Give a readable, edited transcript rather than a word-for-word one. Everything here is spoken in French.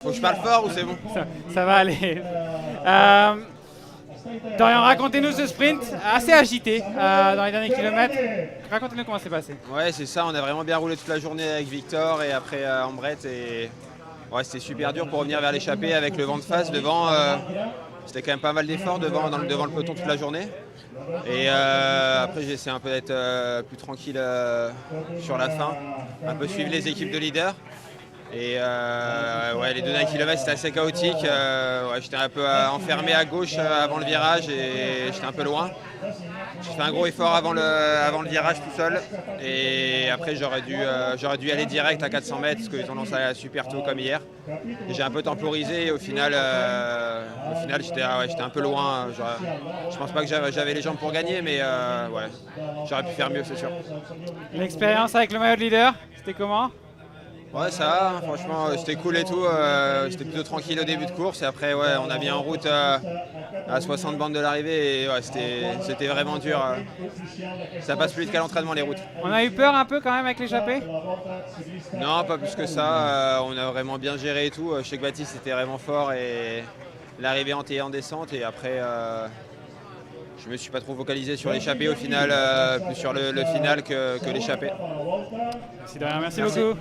Faut que je parle fort ou c'est bon? Ça va aller. Dorian, racontez-nous ce sprint assez agité dans les derniers kilomètres. Racontez-nous comment c'est passé. Ouais, c'est ça, on a vraiment bien roulé toute la journée avec Victor et après Ambret. Et ouais, c'était super dur pour revenir vers l'échappée avec le vent de face devant. C'était quand même pas mal d'efforts devant le peloton toute la journée. Et après, j'ai essayé un peu d'être plus tranquille sur la fin, un peu suivre les équipes de leaders. Et ouais, les deux derniers kilomètres c'était assez chaotique. Ouais, j'étais un peu enfermé à gauche avant le virage et j'étais un peu loin. J'ai fait un gros effort avant le virage tout seul. Et après j'aurais dû aller direct à 400 mètres parce qu'ils ont lancé super tôt comme hier. Et j'ai un peu temporisé et au final j'étais un peu loin. Je pense pas que j'avais les jambes pour gagner, mais ouais, j'aurais pu faire mieux, c'est sûr. L'expérience avec le maillot de leader, c'était comment? Ouais, ça va, hein, franchement, c'était cool et tout. C'était plutôt tranquille au début de course. Et après, ouais, on a mis en route à 60 bandes de l'arrivée. Et ouais, c'était vraiment dur. Ça passe plus vite qu'à l'entraînement, les routes. On a eu peur un peu quand même avec l'échappée? Non, pas plus que ça. On a vraiment bien géré et tout. Je sais que Baptiste était vraiment fort et l'arrivée en descente. Et après, je me suis pas trop focalisé sur l'échappée au final, plus sur le final que l'échappée. Merci Dorian, merci beaucoup.